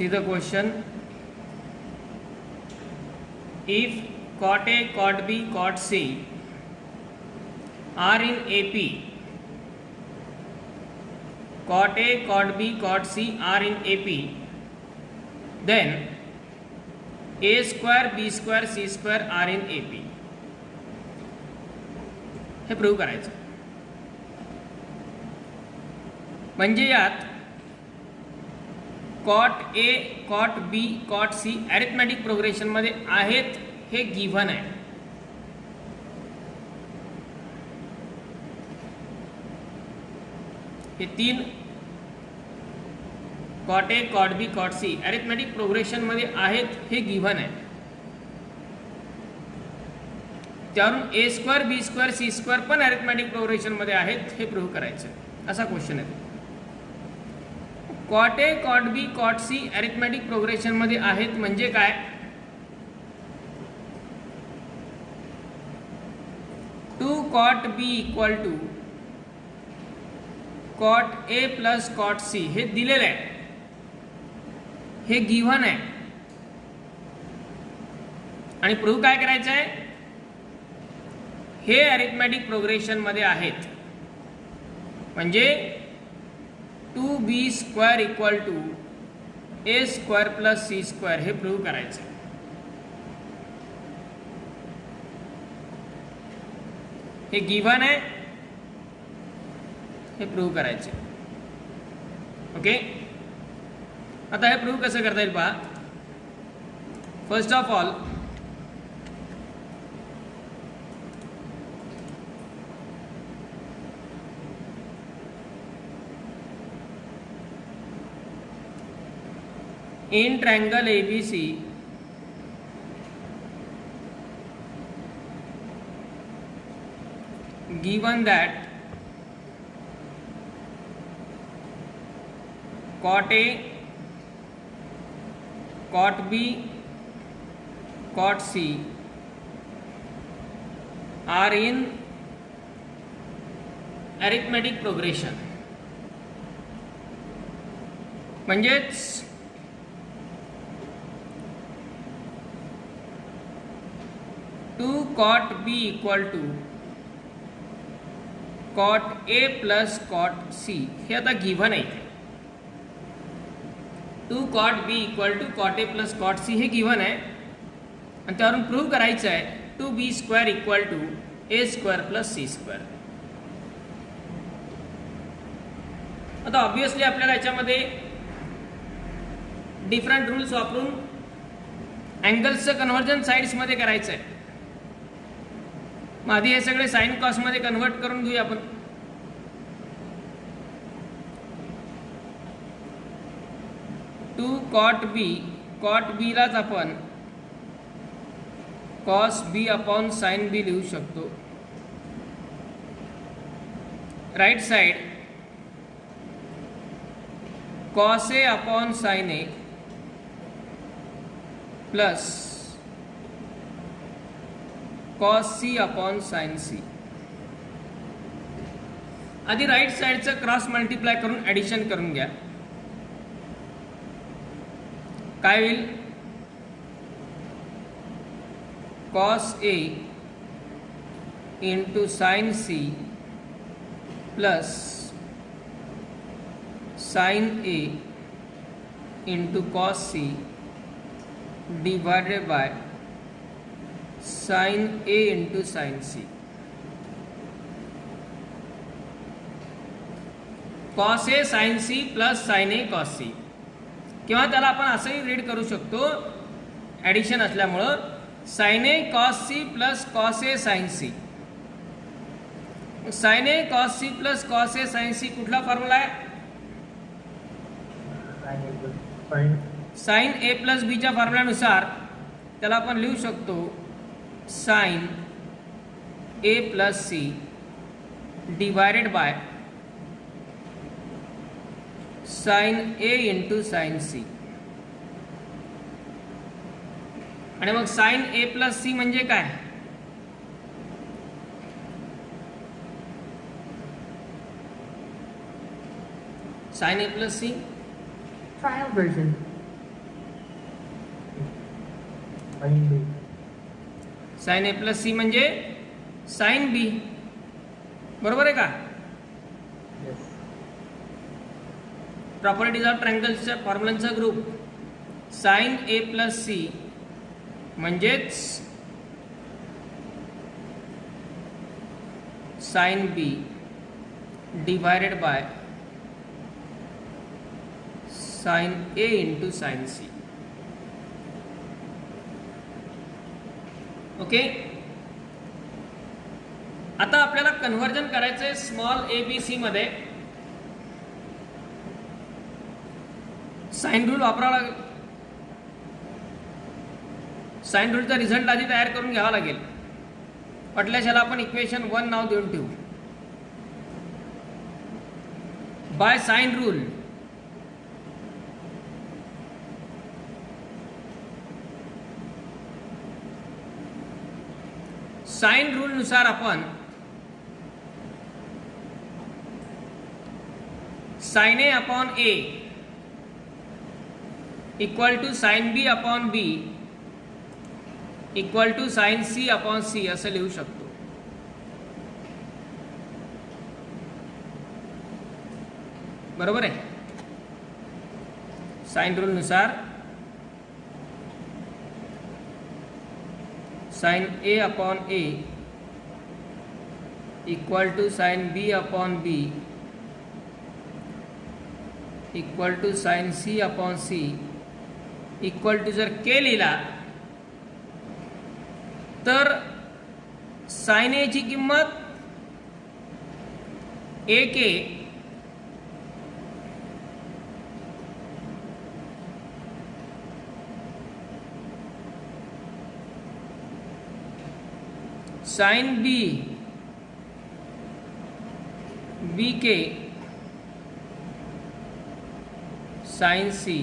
See the question. If cot A, cot B, cot C are in AP, cot A, cot B, cot C are in AP, then A square, B square, C square are in AP. हे prove करायचं. म्हणजे यात cot A, cot B, cot C arithmetic प्रोग्रेशनमध्ये आहेत हे given आहे. हे तीन cot A, cot B, cot C arithmetic प्रोग्रेशनमध्ये आहेत हे गिव्हन आहे. त्यावरून A square, B square, C square पण अरिथमॅटिक प्रोग्रेशनमध्ये आहेत हे प्रूव्ह करायचं. असा क्वेश्चन आहे. Cot A, cot B, cot C arithmetic प्रोग्रेशनमध्ये आहेत म्हणजे काय? Two cot B equal to cot A plus cot C हे दिलेलं आहे, हे गिव्हन आहे. आणि प्रूव्ह काय करायचं आहे? हे अरिथमॅटिक प्रोग्रेशनमध्ये आहेत म्हणजे 2b square equal to A square plus C square हे प्रूव्ह करायचं. हे गिव्हन आहे, हे प्रूव्ह करायचे. ओके, आता हे प्रूव्ह कसं करता येईल पहा. First of all in triangle ABC given that cot A, cot B, cot C are in arithmetic progression. म्हणजेच 2 cot B equal to cot A plus cot C हे आता गिव्हन आहे. 2 cot B equal to cot A plus cot C हे given आहे आणि त्यावरून prove करायचं आहे 2b square equal to A square plus C square. आता ऑब्विसली आपल्याला याच्यामध्ये डिफरंट रूल्स वापरून अँगल्सचं कन्व्हर्जन साईड्समध्ये करायचं आहे. मग आधी हे सगळे साइन कॉसमध्ये कन्वर्ट करून घेऊया आपण. टू कॉट बी लाच आपण cos B upon sine B लिहू शकतो. Right side cos A upon sine A plus cos C upon sine C. आधी राइट साइडचं क्रॉस मल्टिप्लाय करून ॲडिशन करून घ्या. काय होईल? Cos A into sine C plus sine A into cos C divided by sine A into sine C. Cos A sine C plus sine A cos C. किंवा त्याला आपण असंही रीड करू शकतो ॲडिशन असल्यामुळं sine A cos C plus cos A sine C. Sine A cos C plus cos A sine C कुठला formula आहे? Sine A plus बीच्या फॉर्म्युल्यानुसार त्याला आपण लिहू शकतो sine A plus C divided by sine A into sine C. आणि मग साइन ए प्लस सी म्हणजे काय? Sine A plus C Trial version. Sine B. Sine A plus C म्हणजे साइन बी. बरोबर आहे का? येस. प्रॉपर्टीज ऑफ ट्रायंगल्सच्या फॉर्म्युलांचा group sine A plus C म्हणजेच sine B divided by sine A into sine C. Okay. आता आपल्याला conversion करायचं आहे स्मॉल ए बी सी मध्ये. साइन रूल वापरावा लागेल. साइन रूलचा रिझल्ट आधी तयार करून घ्यावा लागेल. वाटल्याशाला आपण इक्वेशन 1 नाव देऊन ठेवू. By sine rule sine rule नुसार आपण sine A upon A equal to sine B upon B equal to sine C upon C असं लिहू शकतो. बरोबर आहे. साइन रूल नुसार sine A upon A equal to sine B upon B equal to sine C upon C equal to जर K लिहिला तर sine A ची किंमत A K sine B B K sine C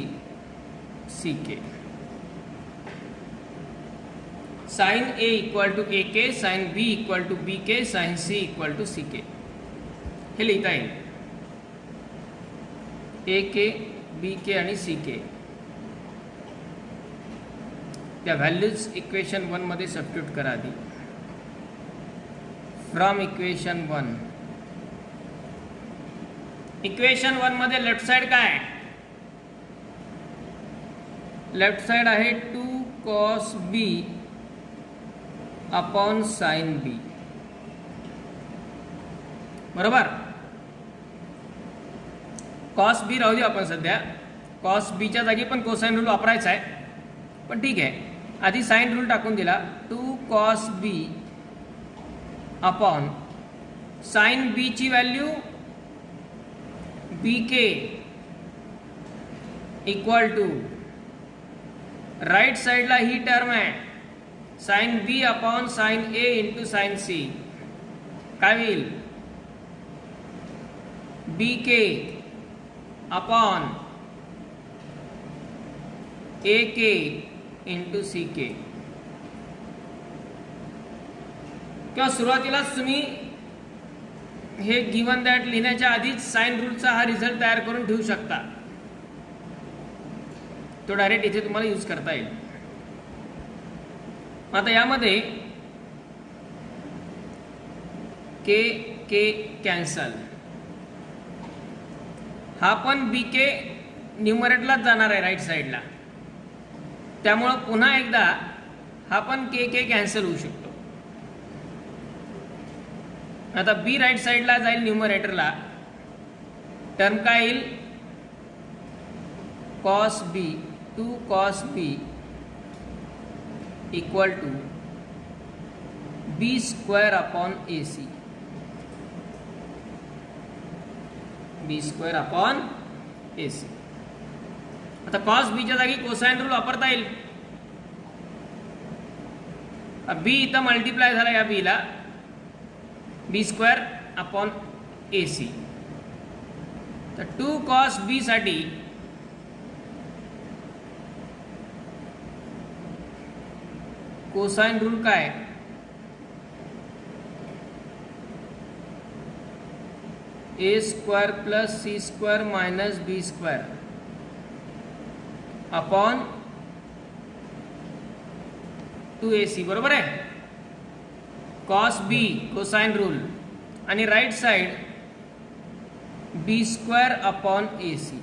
C K. Sine A equal to A K sine B equal to B K sine C equal to C K हे लिहिता येईल. ए के बी के आणि C के त्या values equation 1 मध्ये substitute करा आधी. From equation 1 equation 1 मध्ये left side काय? लेफ्ट साइड आहे 2 cos b upon sine B. बरोबर. कॉस बी राहू दे आपण सध्या. कॉस बीच्या जागी पण कोसाइन रूल वापरायचा आहे, पण ठीक आहे. आधी साइन रूल टाकून दिला. 2 cos b upon sine B ची value B K equal to right साइडला ही टर्म आहे sine B upon sine A into sine C. काय होईल? B K upon A K into C K. किंवा सुरुवातीलाच तुम्ही हे गिवन दॅट लिहिण्याच्या आधीच साइन रूलचा हा रिझल्ट तयार करून ठेवू शकता. तो डायरेक्ट इथे तुम्हाला यूज करता येईल. आता यामध्ये के के कॅन्सल. हा पण बी के न्यूमरेटलाच जाणार आहे राईट साईडला, त्यामुळं पुन्हा एकदा हा पण के के कॅन्सल होऊ शकतो. आता बी राईट साईडला जाईल न्यूमरेटरला. टर्म काय येईल? Cos B 2 cos b equal to B square upon A C. B square upon A C. आता कॉस बीच्या जागी कोसाइन रूल वापरता येईल. बी इथं मल्टिप्लाय झाला या बीला. B square upon A C. तर 2 cos b साठी कोसाइन रूल काय? A square plus C square minus B square upon 2ac बरोबर आहे. कॉस बी कोसाइन रूल आणि right side B square upon AC.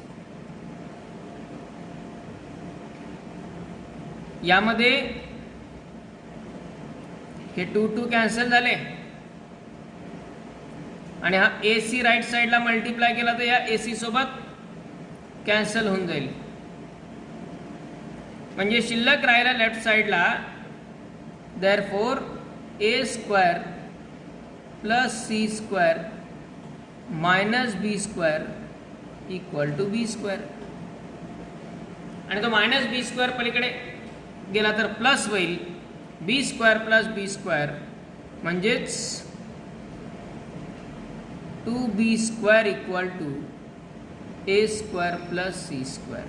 यामध्ये हे 2 कॅन्सल झाले आणि हा AC राईट साइडला मल्टिप्लाय केला तर या AC सोबत कॅन्सल होऊन जाईल. म्हणजे शिल्लक राहिला लेफ्ट साइडला. Therefore A square plus C square minus B square equal to B square. आणि तो मायनस B स्क्वेअर पलीकडे गेला तर प्लस होईल. B square plus B square म्हणजेच 2B square equal to A square plus C square.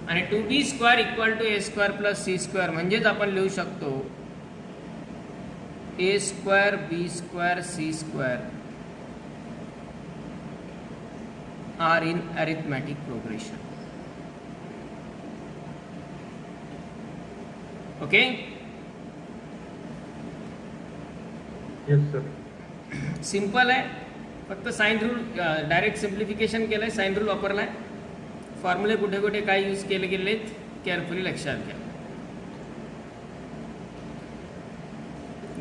आणि 2B square equal to A square plus C square म्हणजेच आपण लिहू शकतो A square B square C square are in arithmetic progression. Okay. Yes sir. Simple आहे. फक्त sine rule direct simplification केलं आहे. Sine rule वापरला आहे. फॉर्म्युले कुठे कुठे काय यूज केले गेलेत केअरफुली लक्षात घ्या.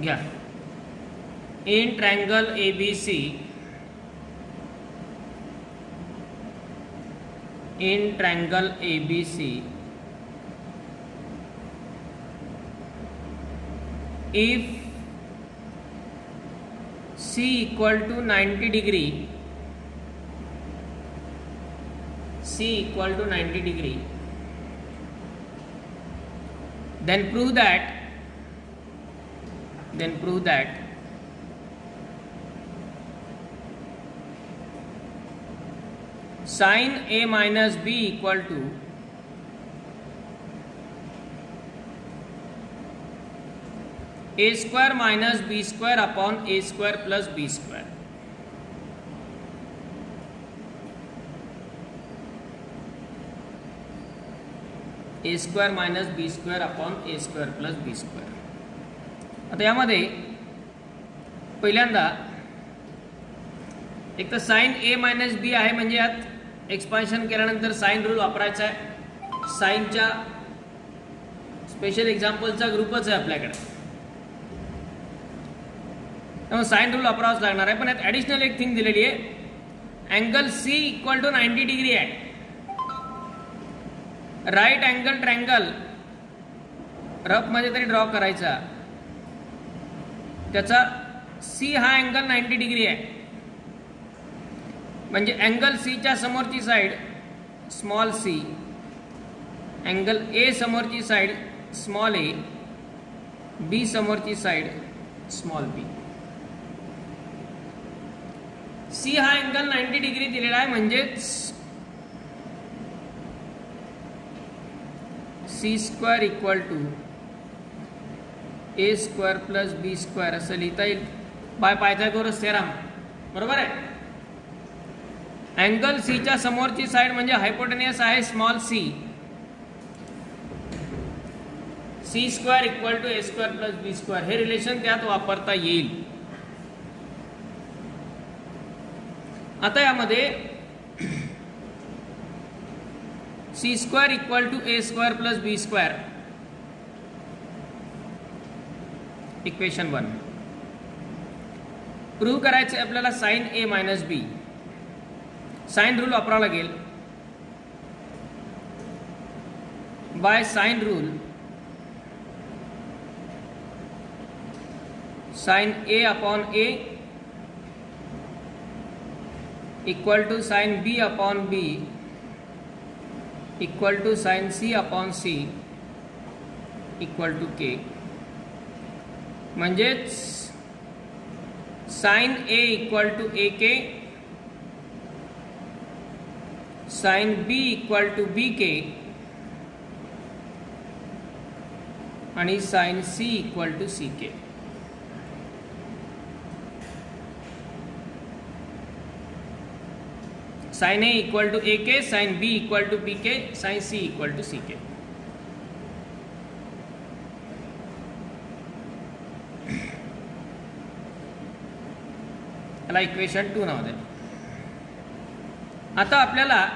घ्या. In triangle ABC in triangle ABC if C equal to 90 degree, C equal to 90 degree, then prove that sin A minus B equal to A square minus B square upon A square plus B square. A square minus B square upon A square plus B square. आता यामध्ये पहिल्यांदा एक तर sign A minus B आहे म्हणजे यात expansion केल्यानंतर sine rule वापरायचा आहे. साइनच्या स्पेशल एक्झाम्पलचा ग्रुपच आहे आपल्याकडे, त्यामुळे साइन रूल वापरावाच लागणार आहे. पण यात ॲडिशनल एक थिंग दिलेली आहे. Angle C equal to 90 degree आहे. राईट अँगल ट्रायंगल रफमध्ये तरी ड्रॉ करायचा. त्याचा C हा अँगल 90 डिग्री आहे. म्हणजे अँगल Cच्या समोरची side small c, angle A समोरची साइड स्मॉल a, B समोरची साइड स्मॉल b. C हा अँगल 90 डिग्री दिलेला आहे म्हणजेच C square equal to A square plus B square असं लिहिता येईल बाय पायथागोरस थेरम. बरोबर आहे. अँगल Cच्या समोरची साइड म्हणजे हायपोटेनियस आहे small c. C square equal to A square plus B square हे रिलेशन त्यात वापरता येईल. आता यामध्ये C square equal to A square plus B square equation 1 prove करायचे आपल्याला sine A minus B. Sine rule वापरावा लागेल. By sine rule sine A upon A equal to sine B upon B equal to sine C upon C equal to K. म्हणजेच sine A equal to AK, sine B equal to BK आणि sine C equal to CK. Sine A equal to AK, sine B equal to BK, sine C equal to CK. याला equation 2 नाव द्या. आता आपल्याला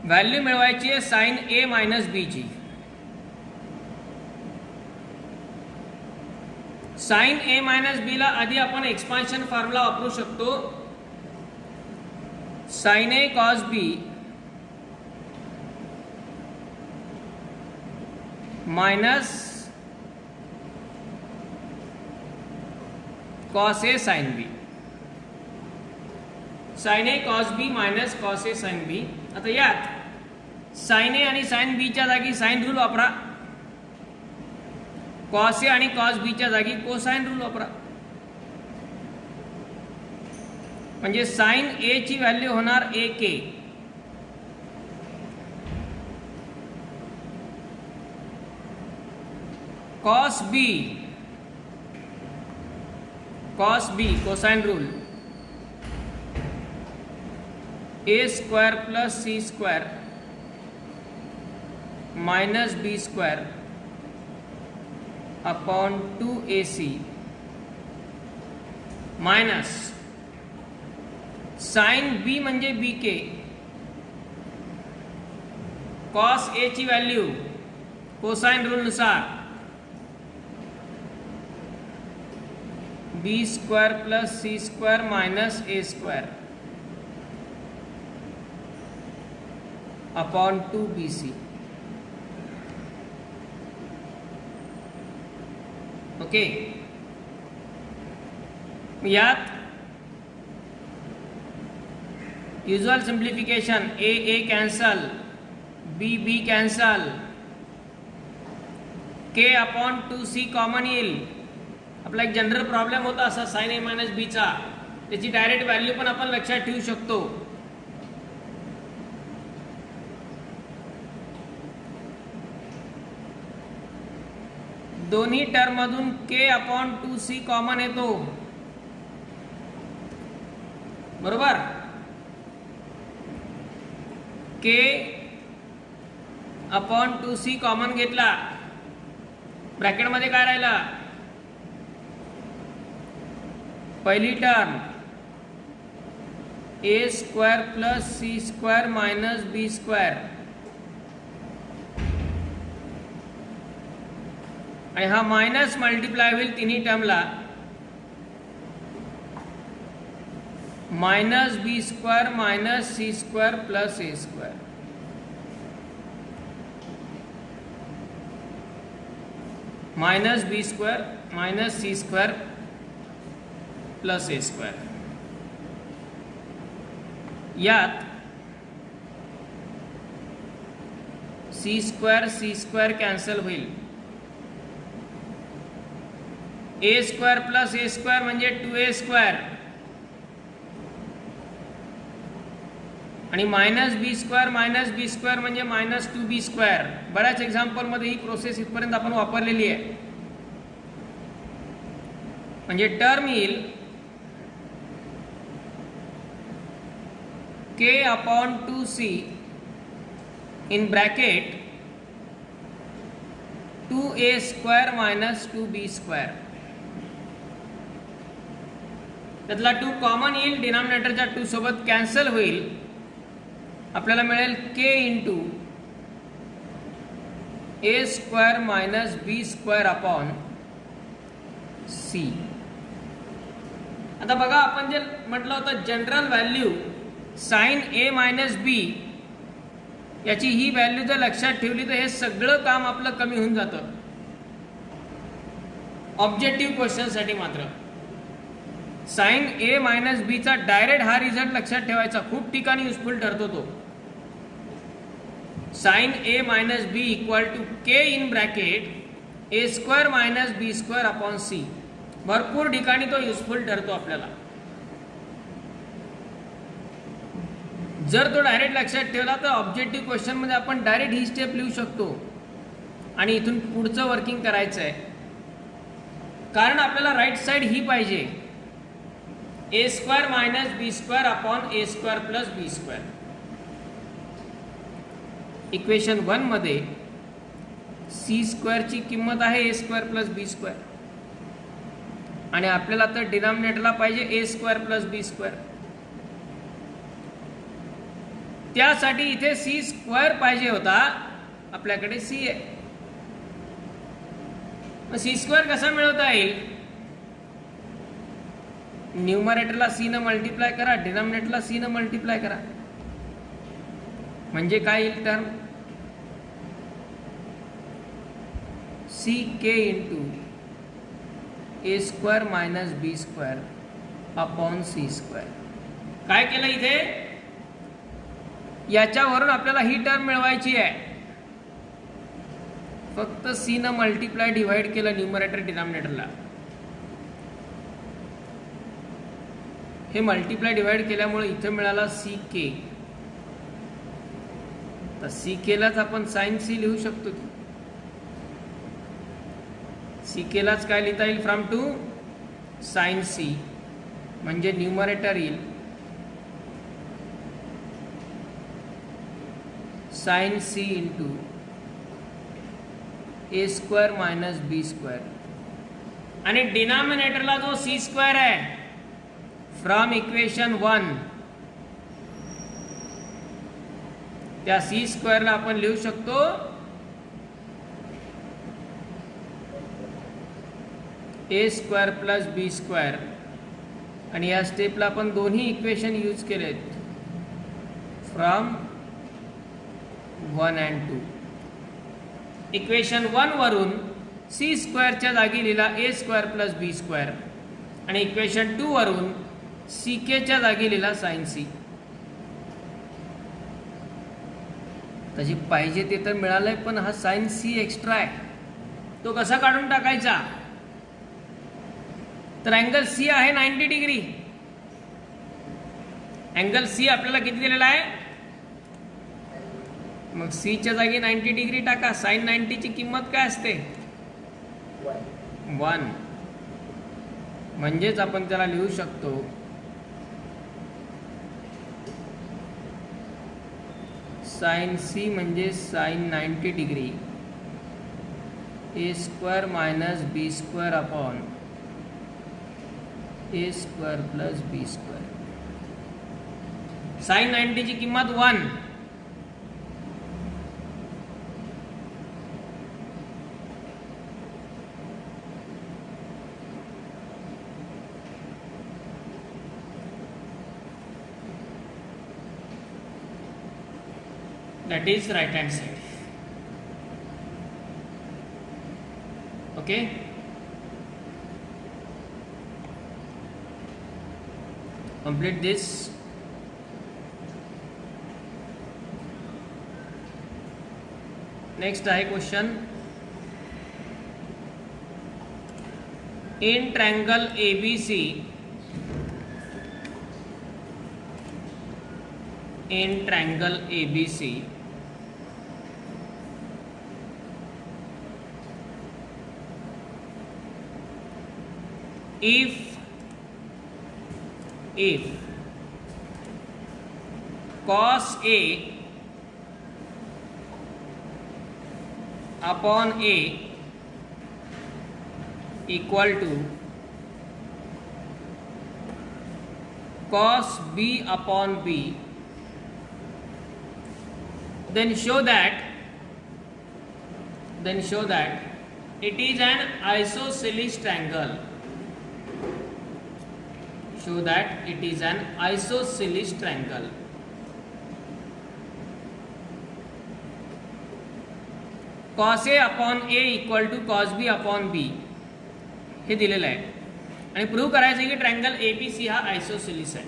value मिळवायची आहे sine A minus बी ची. Sign A minus बी ला आधी आपण एक्सपान्शन फॉर्म्युला वापरू शकतो. Sine A cos B minus cos A sine B. Sine A cos B minus cos A sine बी. आता यात साइन ए आणि साइन बीच्या जागी साइन रूल वापरा. कॉस ए आणि कॉस बीच्या जागी कोसाइन रूल वापरा. म्हणजे साइन ए ची व्हॅल्यू होणार A K. Cos B cosine rule A square plus C square minus B square upon 2ac minus sine B म्हणजे बी के. कॉस ए ची value cosine rule नुसार B square plus C square minus A square upon 2bc. Okay. यात usual simplification A cancel, B cancel, K upon 2c common येईल. आपला एक general problem होता असा sign A minus बीचा, त्याची डायरेक्ट व्हॅल्यू पण आपण लक्षात ठेवू शकतो. दोन्ही टर्म मधून के अपॉन 2c कॉमन येतो, बरोबर. के अपॉन 2c कॉमन घेतला, ब्रॅकेटमध्ये काय राहिला, पहिली term A square plus C square minus B square आणि हा मायनस मल्टिप्लाय होईल तिन्ही टर्मला, minus B square minus C square plus A square. Minus B square minus C square plus A square. यात सी स्क्वायर कॅन्सल होईल. A square plus A square म्हणजे 2a square आणि minus B square म्हणजे minus 2b square. बऱ्याच example मध्ये ही process इथपर्यंत आपण वापरलेली आहे. म्हणजे टर्म येईल K upon 2c in bracket 2a square minus 2b square. त्यातला 2 कॉमन येईल, डिनॉमिनेटरच्या 2 सोबत कॅन्सल होईल. आपल्याला मिळेल के into A square minus B square upon C. आता बघा, आपण जे म्हटलं होतं general value sign A minus बी, याची ही व्हॅल्यू जर लक्षात ठेवली तर हे सगळं काम आपलं कमी होऊन जातं. ऑब्जेक्टिव्ह क्वेश्चनसाठी मात्र साइन ए मायनस बीचा डायरेक्ट हा रिझल्ट लक्षात ठेवायचा, खूप ठिकाणी युजफुल ठरतो तो. Sine A minus B equal to K in bracket A square minus B square upon C. भरपूर ठिकाणी तो युजफुल ठरतो आपल्याला. जर तो डायरेक्ट लक्षात ठेवला तर ऑब्जेक्टिव्ह क्वेश्चन मध्ये आपण डायरेक्ट ही स्टेप लिहू शकतो आणि इथून पुढचं वर्किंग करायचं आहे. कारण आपल्याला राईट साइड ही पाहिजे, ए square minus B square upon ए स्क्वायर प्लस बी स्क्वायर. इक्वेशन 1 मध्ये सी स्क्वायरची किंमत आहे ए स्क्वायर प्लस बी स्क्वायर आणि आपल्याला तर डिनॉमिनेटरला पाहिजे ए स्क्वेअर प्लस बी स्क्वेअर. त्यासाठी इथे सी स्क्वेअर पाहिजे होता, आपल्याकडे सी आहे. मग सी स्क्वेअर कसा मिळवता येईल? न्यूमरेटरला सी न मल्टिप्लाय करा, डिनॉमिनेटरला सी न मल्टिप्लाय करा. म्हणजे काय येईल term? C K into A square minus B square upon C square. काय केलं इथे? याच्यावरून आपल्याला ही टर्म मिळवायची आहे. फक्त सी न मल्टिप्लाय डिवाइड केलं न्यूमरेटर डिनॉमिनेटरला. हे मल्टिप्लाय डिवाइड केल्यामुळे इथे मिळाला सी के. तर सी केलाच आपण साइन सी लिहू शकतो की. सी केलाच काय लिहिता येईल? From two sine C. म्हणजे न्यूमरेटर येईल sine C into A square minus B square. आणि डिनॉमिनेटरला जो सी स्क्वेअर आहे फ्रॉम इक्वेशन 1, त्या सी स्क्वेअरला आपण लिहू शकतो A square plus B square. आणि या स्टेपला आपण दोन्ही इक्वेशन यूज केलेत फ्रॉम 1 and 2. इक्वेशन 1 वरून सी स्क्वेअरच्या जागी लिहिला A square plus B square. आणि इक्वेशन 2 वरून सी केच्या जागी लिहिला साइन सी. तशी पाहिजे ते तर मिळालंय, पण हा साइन सी एक्स्ट्रा आहे, तो कसा काढून टाकायचा? तर अँगल सी आहे 90 डिग्री. अँगल सी आपल्याला किती दिलेला आहे? मग सी च्या जागी 90 डिग्री टाका. साइन 90 ची किंमत काय असते? 1. म्हणजेच आपण त्याला लिहू शकतो साइन सी म्हणजे साइन 90 डिग्री ए square minus B square upon ए square plus B square. Sign 90 ची किंमत 1. That is right hand side. Okay. Complete this. Next आहे question. In triangle ABC, in triangle ABC, if cos A upon A equal to cos B upon B, then show that it is an isosceles triangle. Show that it is an isosceles triangle. Cos A upon A equal to cos B upon B हे दिलेलं आहे. आणि prove करायचं आहे की triangle ABC हा isosceles आहे.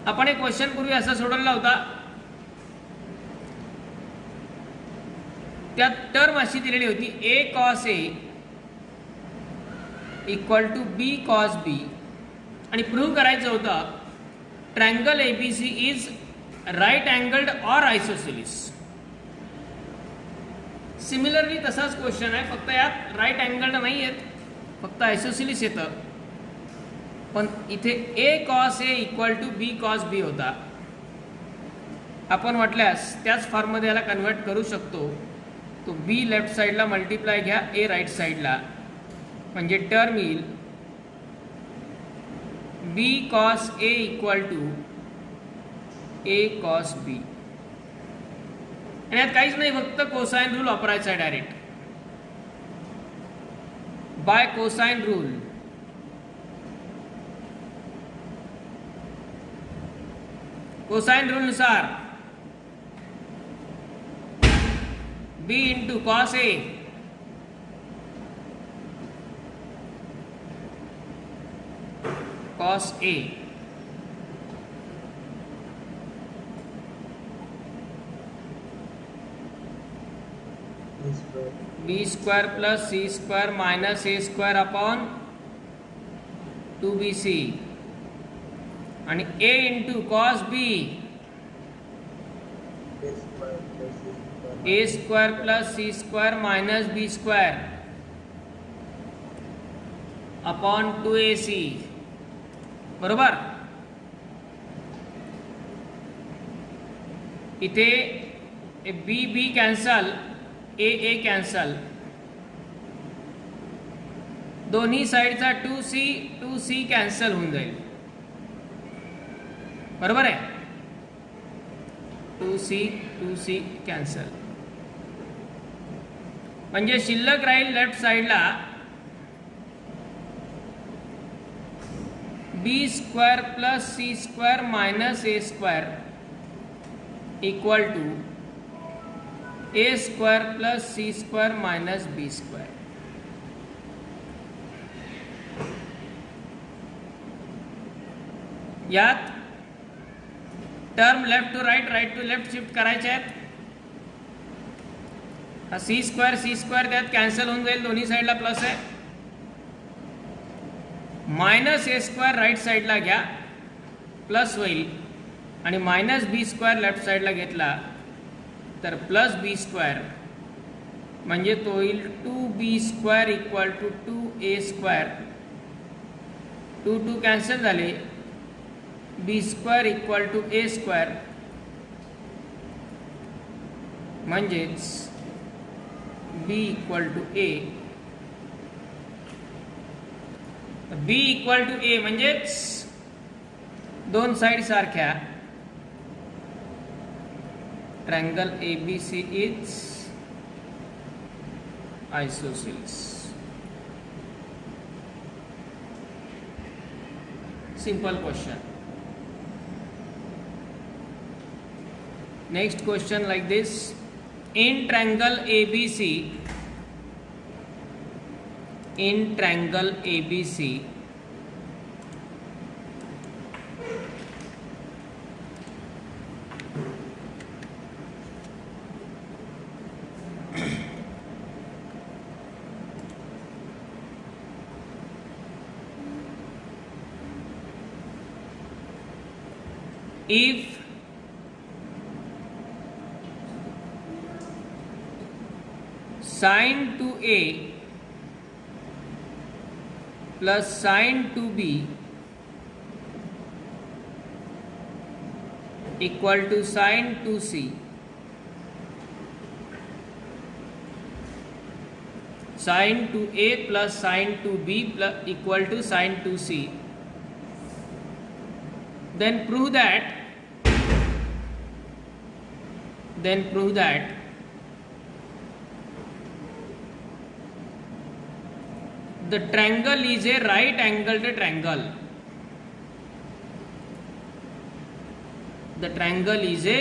आपण एक क्वेश्चन पूर्वी असा सोडवला होता. त्यात टर्म अशी दिलेली होती A cos A equal to B cos B. आणि प्रूव्ह करायचं होतं triangle ABC is right angled or isosceles. Similarly तसाच क्वेश्चन आहे, फक्त यात राईट अँगल्ड नाही येत, फक्त आयसोसेलिस येतं. पण इथे A cos A equal to B cos B होता. आपण वाटल्यास त्याच फॉर्ममध्ये याला कन्वर्ट करू शकतो. तो बी लेफ्ट साईडला मल्टिप्लाय घ्या ए राईट साईडला, म्हणजे टर्म येईल B cos A equal to A cos B. आणि यात काहीच नाही, फक्त कोसाइन रूल वापरायचा आहे direct. By cosine rule cosine rule नुसार B into cos A cos A B square plus C square minus A square upon 2bc आणि A into cos B A square plus C square minus B square upon 2ac. बरोबर. इथे बी बी cancel, ए cancel, दोन्ही साईडचा 2c cancel होऊन जाईल. बरोबर आहे. 2c cancel, म्हणजे शिल्लक राहील लेफ्ट साईडला B square plus C square minus A square equal to A square plus C square minus B square. यात term left to right, right to left shift करायचे आहेत. हा सी स्क्वायर त्यात cancel होऊन जाईल, दोन्ही साईडला प्लस आहे. मायनस ए स्क्वायर राईट साईडला घ्या, प्लस होईल, आणि मायनस बी स्क्वायर लेफ्ट साईडला घेतला तर प्लस बी स्क्वायर, म्हणजे तो होईल 2b square equal to 2a square. 2 cancel झाले, B square equal to A square, म्हणजेच B equal to A. B equal to A म्हणजेच दोन साईड सारख्या. Triangle ABC is isosceles. Simple question. Next question like this. In triangle ABC, if sin 2a plus sin 2b equal to sin 2c, sin 2a plus sin 2b plus equal to sin 2c, then prove that the triangle is a right angled triangle. The triangle is a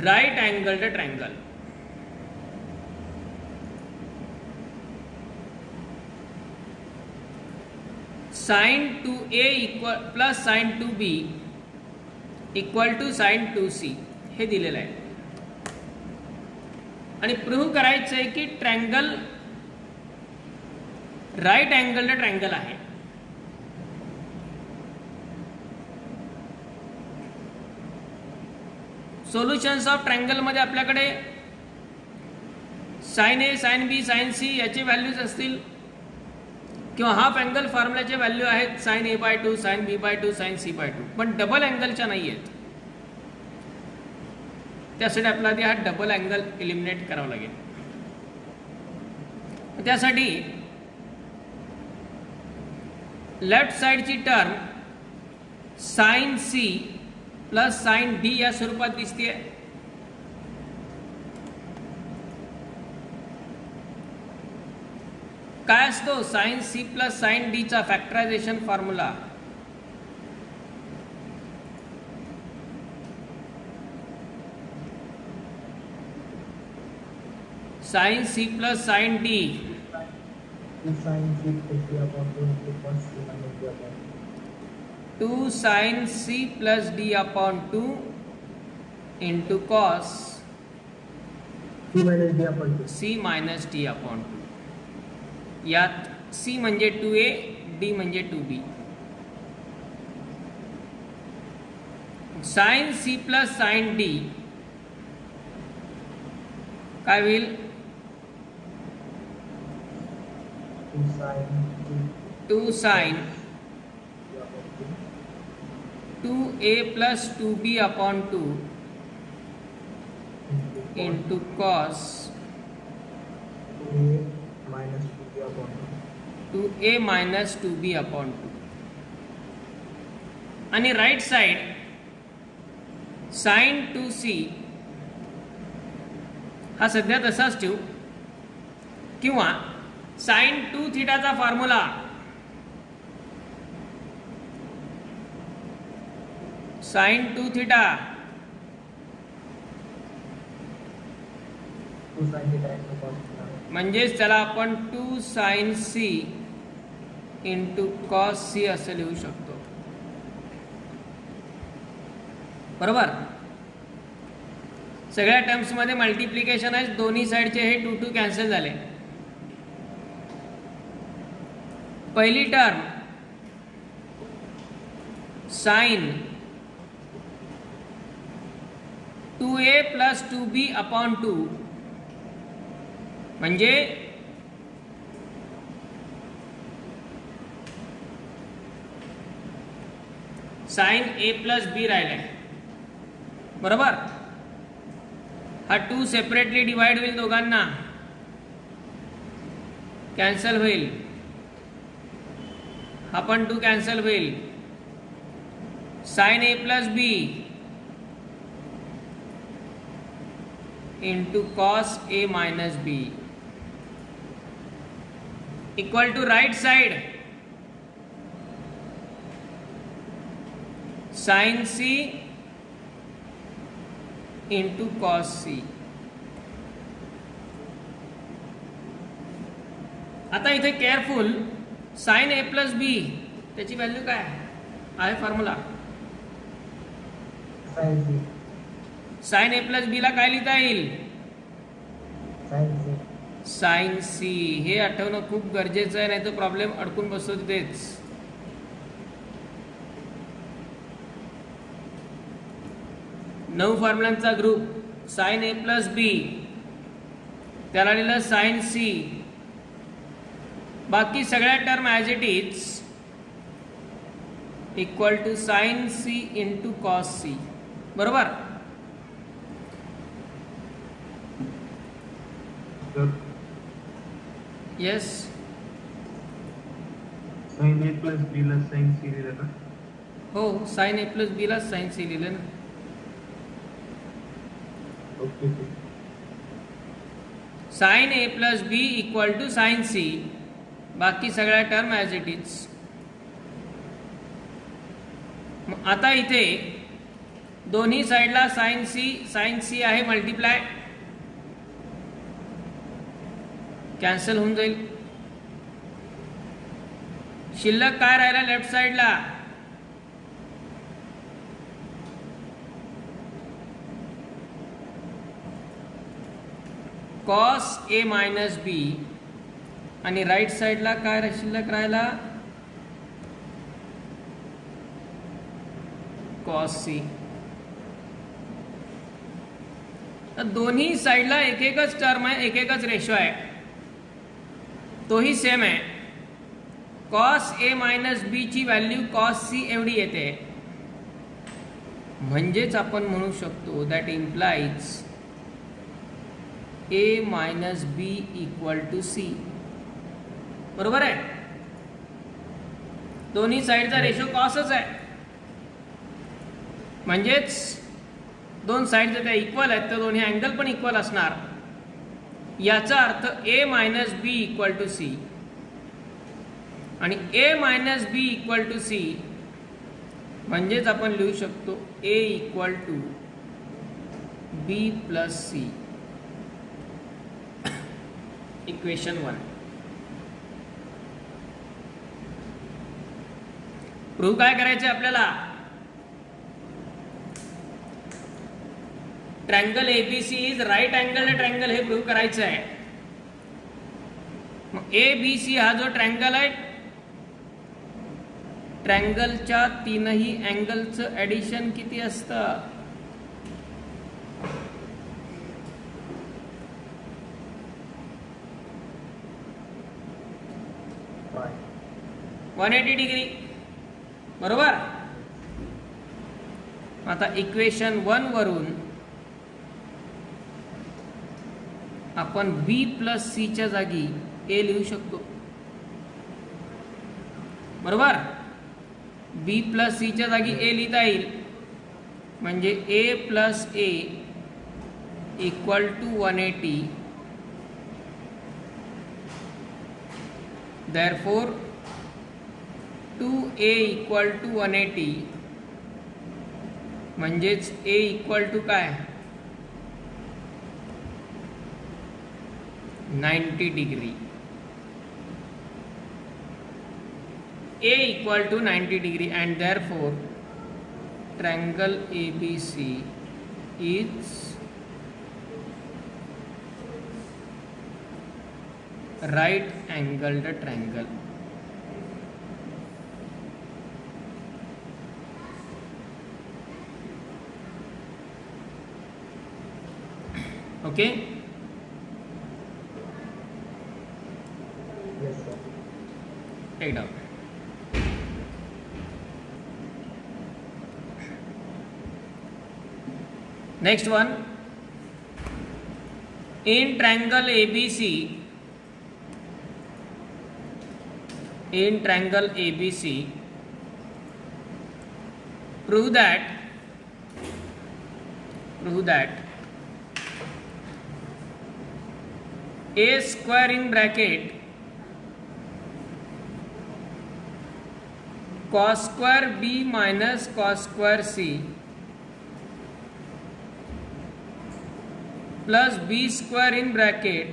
right angled triangle. Sin 2a equal plus sin 2b equal to sin 2c हे दिलेलं आहे. आणि prove करायचं आहे की triangle right angled triangle आहे. Solutions of triangle मध्ये आपल्याकडे sine A, sine B, sine C याचे व्हॅल्यूज असतील, किंवा हाफ अँगल फॉर्म्युलाचे व्हॅल्यू आहेत sine a/2, sine b/2, sine c/2, पण डबल अँगलच्या नाही आहेत. त्यासाठी आपल्याला आधी हा डबल अँगल एलिमिनेट करावा लागेल. त्यासाठी लेफ्ट साइडची term sine C plus sine D या स्वरूपात दिसते. काय असतो sine C plus sine D चा factorization formula? Sine C plus sine D two sine C plus D upon two into cos C minus D upon two. यात C म्हणजे 2a, D म्हणजे 2b. Sine C plus sine D काय होईल? 2 sine 2a plus 2b upon 2 into cos 2a minus 2b upon 2. आणि right side sign 2c हा सध्या तसाच ठेवू, किंवा साइन 2 थीटाचा फॉर्म्युला साइन 2 थीटा म्हणजेच त्याला आपण 2 sine C into cos C असं लिहू शकतो. बरोबर. सगळ्या टर्म्स मध्ये मल्टिप्लिकेशन आहे, दोन्ही साइडचे हे 2 2 कॅन्सल झाले. पहिली term sign 2a plus 2b upon 2 म्हणजे साइन a प्लस b राहिलाय. बरोबर. हा 2 सेपरेटली डिवाइड होईल, दोघांना कॅन्सल होईल. हा पण 2 कॅन्सल होईल. Sine a plus b into cos a minus b equal to right side sine c into cos C. आता इथे careful sine A plus B त्याची व्हॅल्यू काय आहे? Formula sine A plus B ला काय लिहिता येईल? Sine C. हे आठवणं खूप गरजेचं आहे, नाही तर प्रॉब्लेम अडकून बसतो तिथेच. नऊ फॉर्म्युलांचा group sine A plus B, त्याला लिहिलं साइन सी. बाकी सगळ्या term as it is equal to sine C into cos C. बरोबर. Yes. Sine A plus B ला साइन सी लिहिलं का? हो, साइन ए प्लस बी ला साइन सी लिहिलं ना. Okay. Sine A plus B equal to sine C. बाकी सगळ्या टर्म ॲज इट इज. आता इथे दोन्ही साइडला साइन सी आहे, मल्टिप्लाय कॅन्सल होऊन जाईल. शिल्लक काय राहिला लेफ्ट साइडला? Cos A minus B. आणि राइट साइडला काय शिल्लक राहिला? Cos C. दोन्ही साइडला एक एकच टर्म आहे, एक एकच रेशो आहे, तोही सेम आहे. कॉस ए मायनस बी ची व्हॅल्यू कॉस सी एवढी येते. म्हणजेच आपण म्हणू शकतो that implies A minus B equal to C. बरोबर आहे. दोन्ही साईडचा रेशो कॉसच आहे, म्हणजेच दोन साईड जर त्या इक्वल आहेत तर दोन्ही अँगल पण इक्वल असणार. याचा अर्थ A minus B equal to C, आणि A minus B equal to C म्हणजेच आपण लिहू शकतो A equal to B plus C. Equation 1. Prove काय करायचं आपल्याला? Triangle ABC is right angle triangle हे प्रूव्ह करायचं आहे. मग ए बी सी हा जो ट्रँगल आहे, ट्रँगलच्या तीनही अँगलचं ॲडिशन किती असतं? Pi. 180 डिग्री. बरोबर. आता इक्वेशन 1 वरून आपण बी प्लस सी च्या जागी ए लिहू शकतो. बरोबर. बी प्लस सी च्या जागी ए लिहिता येईल, म्हणजे A plus A equal to 180. therefore 2a equal to 180 म्हणजेच a इक्वल टू काय? 90 degree. a equal to 90 degree and therefore triangle ABC is right angled triangle. Okay. Yes, sir. Take down. Next one. In triangle ABC, prove that a square in bracket cos square b minus cos square c plus b square in bracket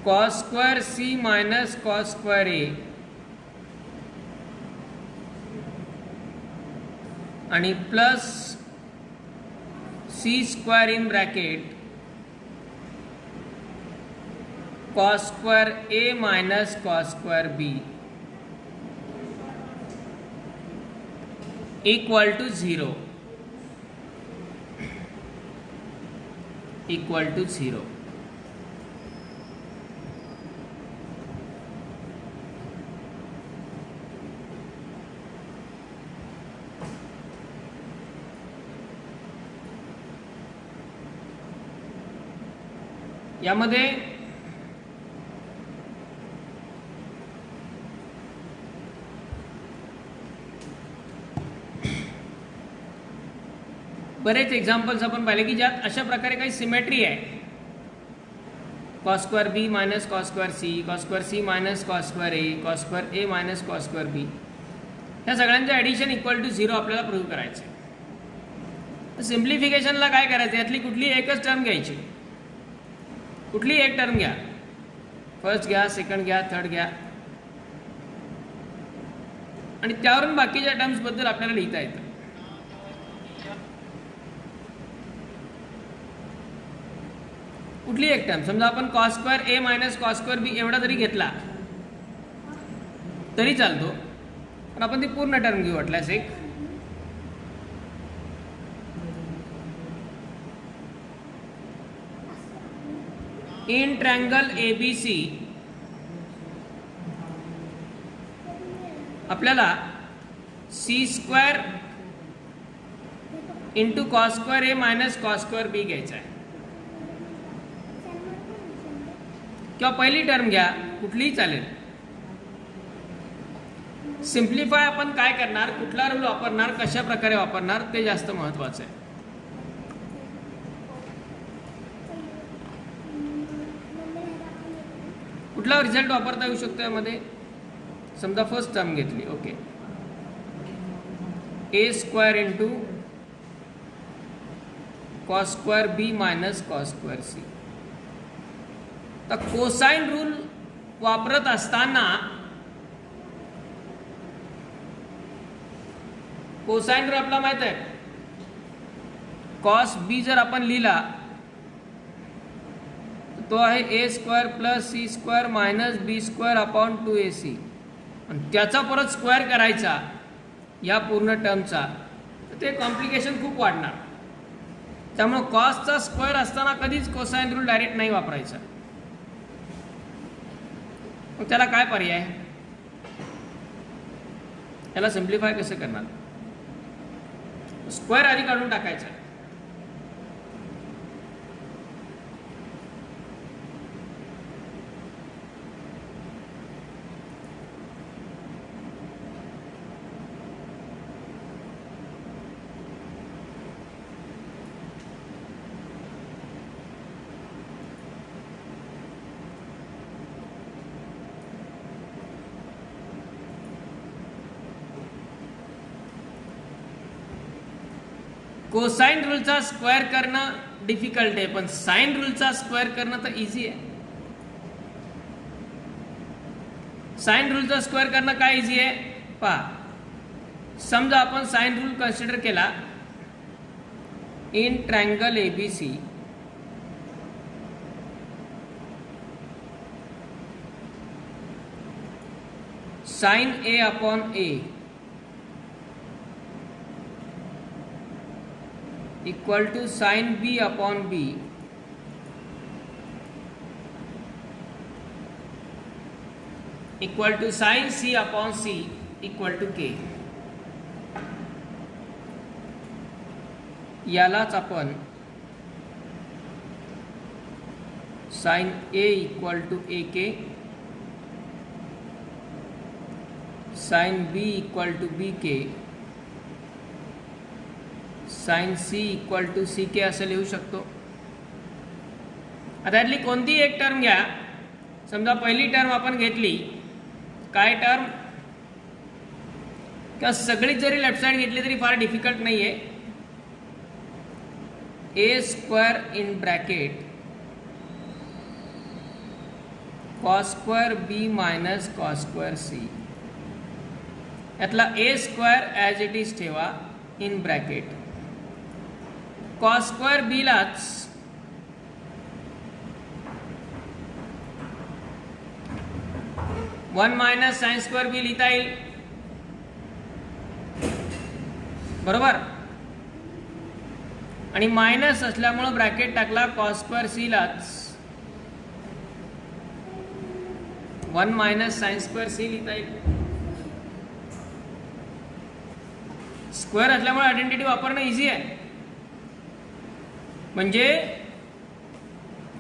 cos square c minus cos square a आणि plus c square in bracket cos square a minus cos square b equal to 0. यामध्ये बरेच examples आपण पाहिले की ज्यात अशा प्रकारे काही सिमेट्री आहे. Cos square B minus cos square C minus cos square A, cos square A minus cos square B, ह्या सगळ्यांचं ॲडिशन इक्वल टू 0 आपल्याला प्रूव्ह करायचं आहे. सिम्प्लिफिकेशनला काय करायचं? यातली कुठली एकच टर्म घ्यायची, कुठली एक टर्म घ्या, फर्स्ट घ्या, सेकंड घ्या, थर्ड घ्या, आणि त्यावरून बाकीच्या टर्म्स बद्दल आपल्याला लिहिता येतं. कुठली एक टर्म, समजा आपण cos square A minus cos square बी एवढा जरी घेतला तरी चालतो, पण आपण ती पूर्ण टर्म घेऊ वाटल्यास एक. इन ट्रँगल ABC आपल्याला c square into cos square A minus cos square B घ्यायचा आहे, किंवा पहिली टर्म घ्या, कुठलीही चालेल. सिम्प्लिफाय आपण काय करणार, कुठला रूल वापरणार, कशा प्रकारे वापरणार ते जास्त महत्वाचं आहे. कुठला रिझल्ट वापरता येऊ शकतो यामध्ये. समजा फर्स्ट टर्म घेतली, ओके, ए square into cos square B minus cos square C. तर कोसाइन रूल वापरत असताना कोसाइन रूल आपला माहित आहे, कॉस बी जर आपण लिहिला तो आहे A square plus C square minus B square upon 2ac, आणि त्याचा परत स्क्वेअर करायचा या पूर्ण टर्मचा, तर ते कॉम्प्लिकेशन खूप वाढणार. त्यामुळे कॉसचा स्क्वेअर असताना कधीच कोसाइन रूल डायरेक्ट नाही वापरायचा. मग त्याला काय पर्याय, त्याला सिम्प्लिफाय कसं करणार. स्क्वेअर आधी काढून टाकायचा. कोसाइन रूलचा स्क्वेअर करणं डिफिकल्ट आहे, पण साइन रूलचा स्क्वेअर करणं तर इझी आहे. साइन रूलचा स्क्वेअर करणं काय इझी आहे पहा. समजा आपण साइन रूल कन्सिडर केला in triangle ABC, sine A upon A equal to sine B upon B equal to sine C upon C equal to K. यालाच आपण sine A equal to A K, sine B equal to B K, sine C equal to C K असं लिहू शकतो. आता यातली कोणती एक term घ्या. समजा पहिली टर्म आपण घेतली, काय टर्म, किंवा सगळीच जरी लेफ्ट साइड घेतली तरी फार डिफिकल्ट नाही आहे. A square in bracket cos square B minus cos square C. यातला A square as it is ठेवा इन ब्रॅकेट. कॉस स्क्वेअर बीलाच one minus sine square B लिहिता येईल, बरोबर. आणि मायनस असल्यामुळे ब्रॅकेट टाकला कॉस स्क्वेअर सी लाच one minus sine square C लिहिता येईल. स्क्वेअर असल्यामुळे आयडेंटिटी वापरणं इझी आहे. म्हणजे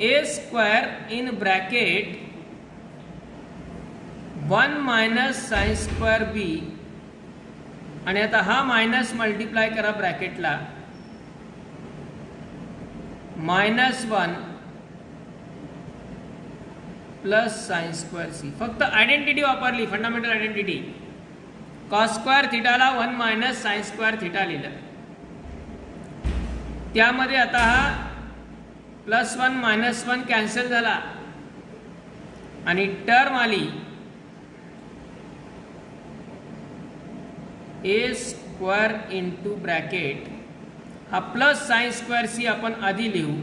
A square in bracket one minus sine square B, आणि आता हा मायनस मल्टिप्लाय करा ब्रॅकेटला, minus one plus sine square C. फक्त आयडेंटिटी वापरली, फंडामेंटल आयडेंटिटी. कॉस स्क्वेअर थिटाला one minus sine square theta लिहिलं. त्यामध्ये आता हा plus one minus one cancel झाला आणि टर्म आली ए स्क्वेअर इंटू ब्रॅकेट, हा प्लस साइन स्क्वेअर सी आपण आधी लिहू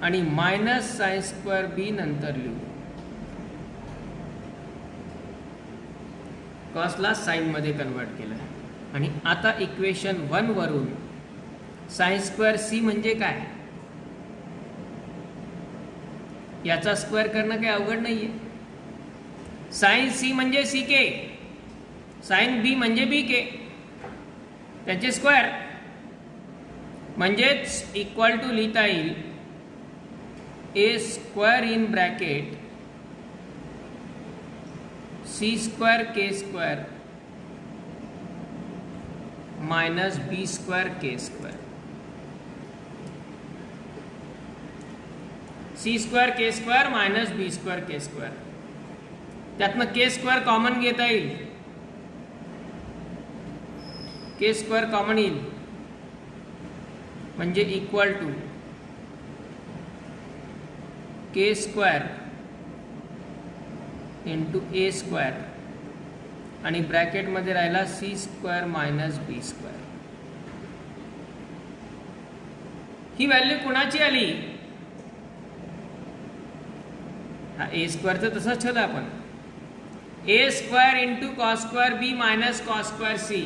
आणि मायनस साइन स्क्वेअर बी नंतर लिहू. कॉसला साइन मध्ये कन्वर्ट केलं. आणि आता इक्वेशन 1 वरून साइन स्क्वेअर सी म्हणजे काय, याचा स्क्वेअर करणं काही अवघड नाहीये. साइन सी म्हणजे सी के, साइन बी म्हणजे बी के. त्याचे स्क्वेअर, म्हणजेच इक्वल टू लिहिता येईल A square in bracket C square K square minus B square K square. C square K square minus B square K square. त्यातनं K square common घेता येईल, के square common येईल म्हणजे equal to K square into A square आणि ब्रॅकेटमध्ये राहिला C square minus B square. ही value कुणाची आली? हा ए स्क्वेअरचं तसंच ठेवलं आपण. A square into cos square B minus cos square C,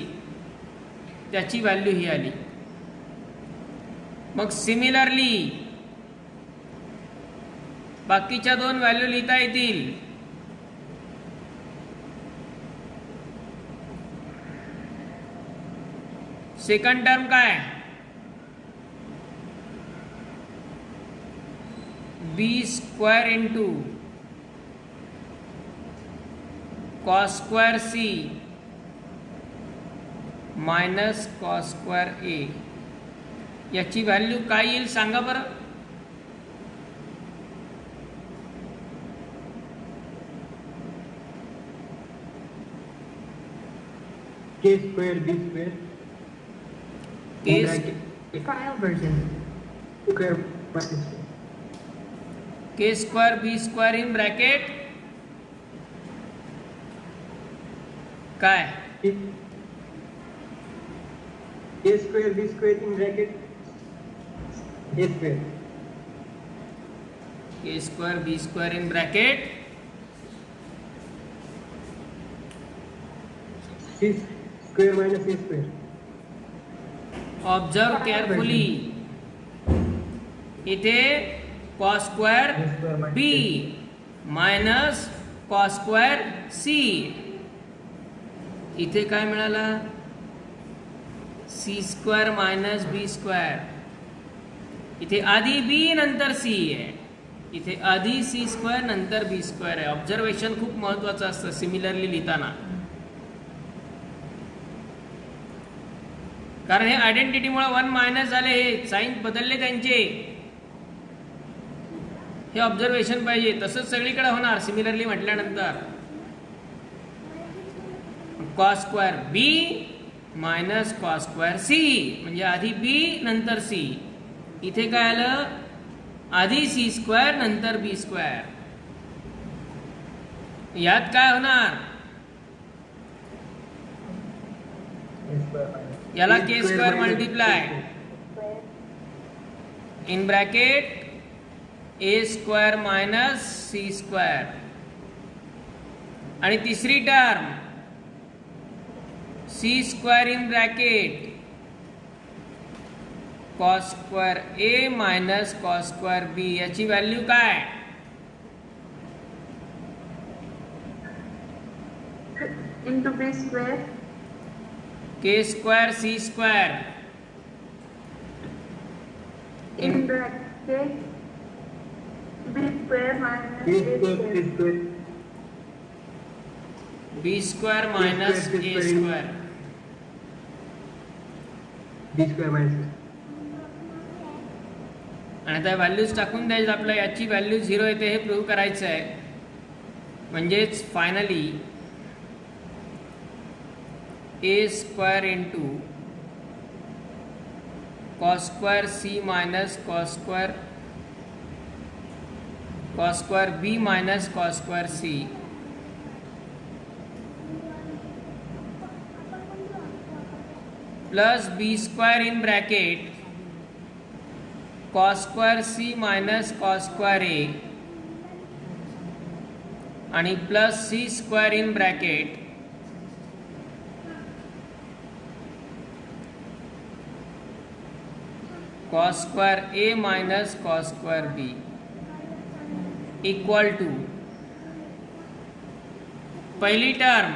त्याची व्हॅल्यू ही आली. मग सिमिलरली बाकीच्या दोन व्हॅल्यू लिहिता येतील. सेकंड टर्म काय? B square into cos square C minus cos square A, याची व्हॅल्यू काय येईल सांगा बरं? K square B square File version. Square K square B square in bracket काय? A square B square in bracket A square. K square B square in bracket C square minus A square. Observe carefully, इथे cos square B minus cos square C, इथे काय मिळाला? C square minus B square. इथे आधी बी नंतर C आहे, इथे आधी सी स्क्वेअर नंतर बी स्क्वेअर आहे. ऑब्झर्वेशन खूप महत्वाचं असतं सिमिलरली लिहिताना, कारण हे आयडेंटिटीमुळे 1 मायनस झाले, हे साइन बदलले त्यांचे. हे ऑब्झर्वेशन पाहिजे. तसंच सगळीकडे होणार सिमिलरली म्हटल्यानंतर. Cos square B minus cos square C, म्हणजे आधी बी नंतर सी. इथे काय आलं? आधी सी स्क्वेअर नंतर बी स्क्वेअर. यात काय होणार? याला K square multiply in bracket A square minus C square, आणि तिसरी term C square in bracket cos square A minus cos square B, याची व्हॅल्यू काय? Into b square. K square C square In bracket b square minus A a square square. C square B square minus A square. B square minus. आणि आता values टाकून द्यायचं आपलं. याची value 0 येते हे प्रूव्ह करायचं आहे. म्हणजेच finally A square into cos square C minus cos square B minus cos square C plus B square in bracket cos square C minus cos square A आणि plus C square in bracket cos square A minus cos square B equal to पहिली term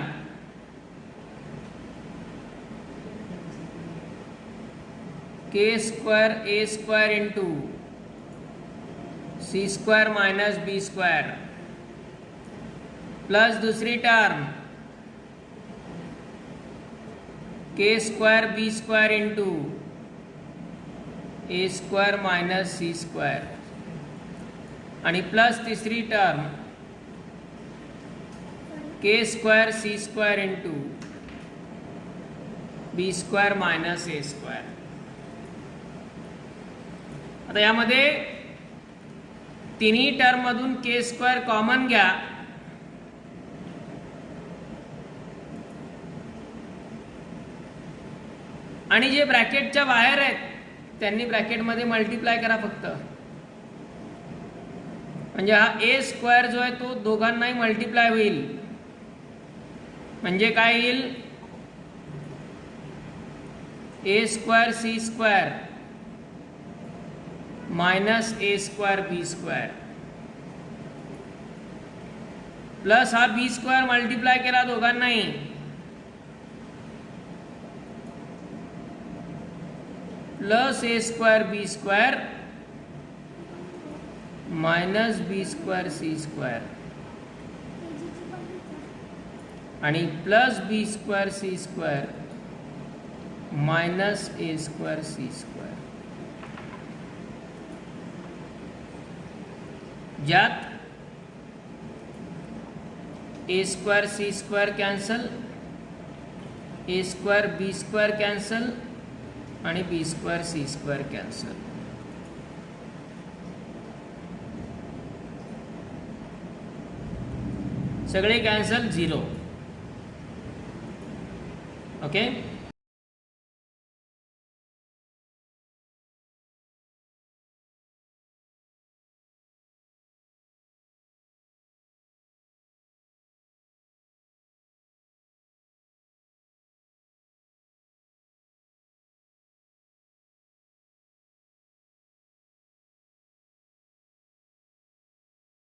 K square A square into C square minus B square plus दूसरी term K square B square into A square minus C square आणि plus तिसरी term K square C square into B square minus A square. आता यामध्ये तिन्ही term मधून के square common घ्या आणि जे ब्रॅकेटच्या बाहेर आहेत त्यांनी ब्रॅकेटमध्ये मल्टिप्लाय करा फक्त. म्हणजे हा ए स्क्वायर जो आहे तो दोघांनाही मल्टिप्लाय होईल. म्हणजे काय येईल, ए square C square minus A square B square plus हा बी स्क्वायर मल्टिप्लाय केला दोघांनाही plus A square B square minus B square C square आणि plus B square C square minus A square C square. ज्यात ए square C square cancel, ए square B square cancel आणि बी square C square cancel. सगळे cancel 0. Okay.